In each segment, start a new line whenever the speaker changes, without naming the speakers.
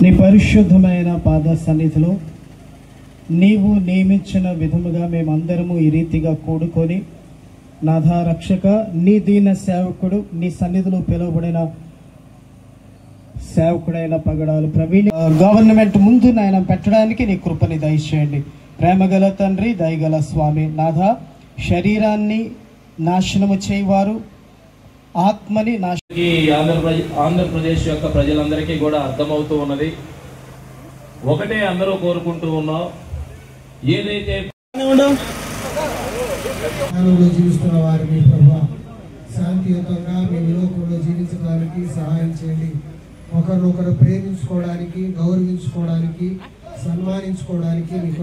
నీ పరిశుద్ధమైన పాద సన్నిధిలో నీవు నియమించిన విధముగా మేమందరము ఈ రీతిగా కూడుకొని నాథా రక్షక నీ దీన సేవకుడు నీ సన్నిధిలో పిలువబడిన సేవకుడైన పగడాలు ప్రవీణ్ గవర్నమెంట్ ముందు నాయన పెట్టడానికి నీ కృపని దయచేయండి. ప్రేమగల తండ్రి, దయగల స్వామి, నాథ శరీరాన్ని నాశనము చేయవారు ఆత్మని
ఆంధ్రప్రదేశ్ యొక్క ప్రజలందరికీ కూడా అర్థమవుతూ ఉన్నది. ఒకటే అందరూ కోరుకుంటూ ఉన్నాం, ఏదైతే
జీవిస్తున్న వారిని ప్రభువా శాంతియుతంగా మేము ఈ లోకంలో జీవించడానికి సహాయం చేయండి. ఒకరినొకరు ప్రేమించుకోవడానికి, గౌరవించుకోవడానికి, సన్మానించుకోవడానికి మీకు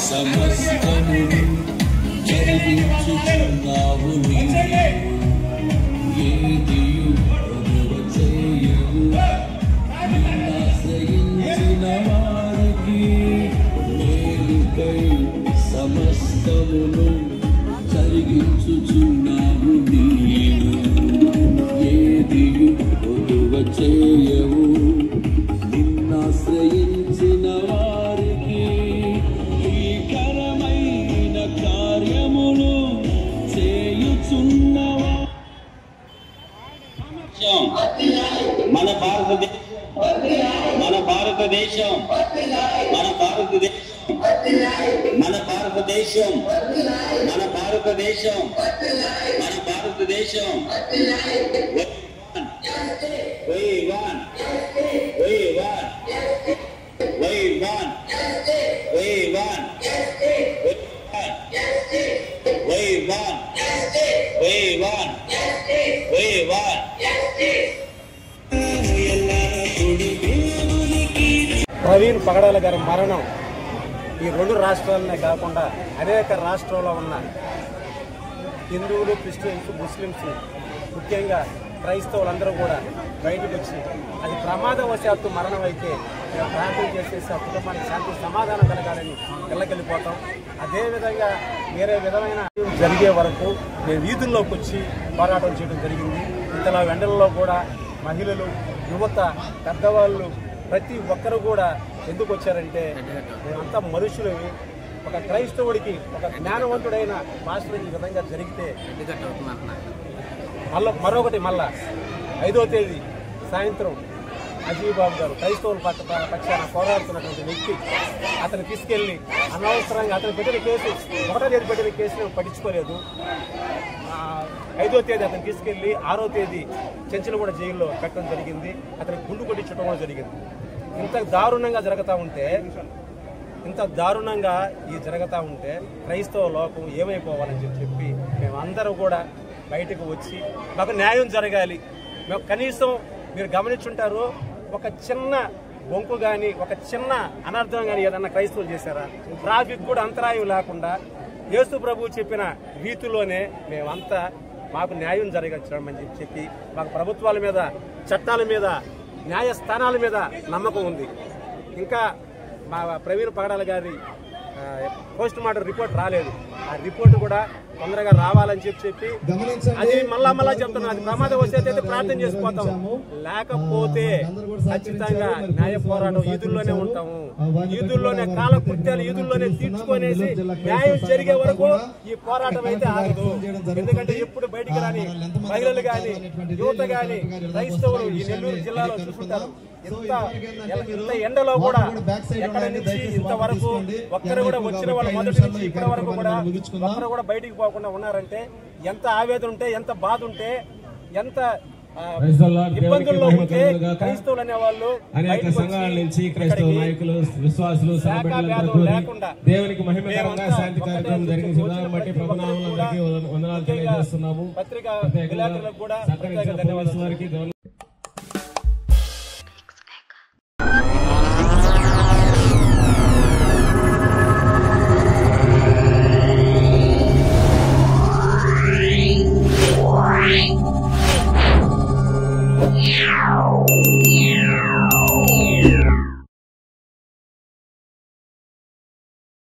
సమస్తమును జరిగించుచున్నావు ఏదియు చేయవు ఆశ్రయించిన వారికి మేలుకై సమస్తమును జరిగించుచున్నావు నీవు ఏదియు ఒదువ చేయవు నిన్నాశ్రయించిన వారికి
మన భారతదేశం
ప్రవీణ్ పగడాల గారి మరణం ఈ రెండు రాష్ట్రాలనే కాకుండా అనేక రాష్ట్రాల్లో ఉన్న హిందువులు, క్రిస్టియన్స్, ముస్లిమ్స్, ముఖ్యంగా క్రైస్తవులందరూ కూడా బయటకు వచ్చి అది ప్రమాదవశాత్తు మరణం అయితే మేము ప్రార్థన చేసేసి ఆ కుటుంబానికి శాంతి సమాధానం కలగాలని వెళ్ళకెళ్ళిపోతాం. అదేవిధంగా వేరే విధమైన జరిగే వరకు మేము వీధుల్లోకి వచ్చి పోరాటం చేయడం జరిగింది. ఇంతలా ఎండలలో కూడా మహిళలు, యువత, పెద్దవాళ్ళు ప్రతి ఒక్కరు కూడా ఎందుకు వచ్చారంటే మేమంతా మనుషులు. ఒక క్రైస్తవుడికి, ఒక జ్ఞానవంతుడైన పాస్టర్ ఈ విధంగా జరిగితే మరొకటి 5వ తేదీ సాయంత్రం అజయ్ బాబు గారు క్రైస్తవుల పక్షాన పోరాడుతున్నటువంటి వ్యక్తి, అతను తీసుకెళ్లి అనవసరంగా అతను పెట్టిన కేసు 1వ తేదీ పెట్టిన కేసును పట్టించుకోలేదు. 5వ తేదీ అతను తీసుకెళ్లి 6వ తేదీ చెంచలగూడ జైల్లో పెట్టడం జరిగింది. అతనికి గుండు కొట్టించడం కూడా జరిగింది. ఇంత దారుణంగా జరుగుతూ ఉంటే క్రైస్తవ లోకం ఏమైపోవాలని చెప్పి మేమందరూ కూడా బయటకు వచ్చి మాకు న్యాయం జరగాలి. మేము కనీసం మీరు గమనించుంటారు, ఒక చిన్న బొంకు కానీ, ఒక చిన్న అనర్థం కానీ ఏదన్నా క్రైస్తవులు చేశారా? ట్రాఫిక్ కూడా అంతరాయం లేకుండా యేసు ప్రభు చెప్పిన రీతిలోనే మేమంతా మాకు న్యాయం జరగచ్చమని చెప్పి మాకు ప్రభుత్వాల మీద, చట్టాల మీద, న్యాయస్థానాల మీద నమ్మకం ఉంది. ఇంకా మా ప్రవీణ్ పగడాల గారి పోస్ట్ మార్టం రిపోర్ట్ రాలేదు. ఆ రిపోర్ట్ కూడా తొందరగా రావాలని చెప్పి అది మళ్ళా చెప్తున్నాం. అది ప్రమాదవశాత్తు అయితే ప్రార్థన చేసిపోతాం, లేకపోతే ఖచ్చితంగా న్యాయ పోరాటం ఈదుల్లోనే ఉంటాము. ఈదుల్లోనే కాలకృత్యాలు ఈదుల్లోనే తీర్చుకొనేసి న్యాయం జరిగే వరకు ఈ పోరాటం అయితే ఆగదు. ఎందుకంటే ఎప్పుడు బయటికి రాని మహిళలు గాని, యువత గాని, క్రైస్తవులు ఈ నెల్లూరు జిల్లాలో చూసుకుంటారు. ఇంత ఎండలో కూడా ఎక్కడ నుంచి ఇంతవరకు ఒక్కరు కూడా వచ్చిన వాళ్ళు మొదటి నుంచి ఇప్పటి వరకు కూడా ఒక్కరు కూడా బయటికి పోకుండా ఉన్నారంటే ఎంత ఆవేదన ఉంటే, ఎంత బాధ ఉంటే, ఎంత ఇబ్బందుల్లో ఉంటే క్రైస్తవులు అనే వాళ్ళు
అనేక సంఘాల నుంచి క్రైస్తవ నాయకులు, విశ్వాసులు, లేకుండా దేవునికి మహిమకరంగా శాంతి కార్యక్రమం జరిగింది. ప్రభునామంలో అందరికీ వందనాలు తెలియజేస్తున్నాము.
పత్రికా
ప్రత్యేకంగా
విలేకరులకు కూడా
సహకరించిన పోలీసు వారికి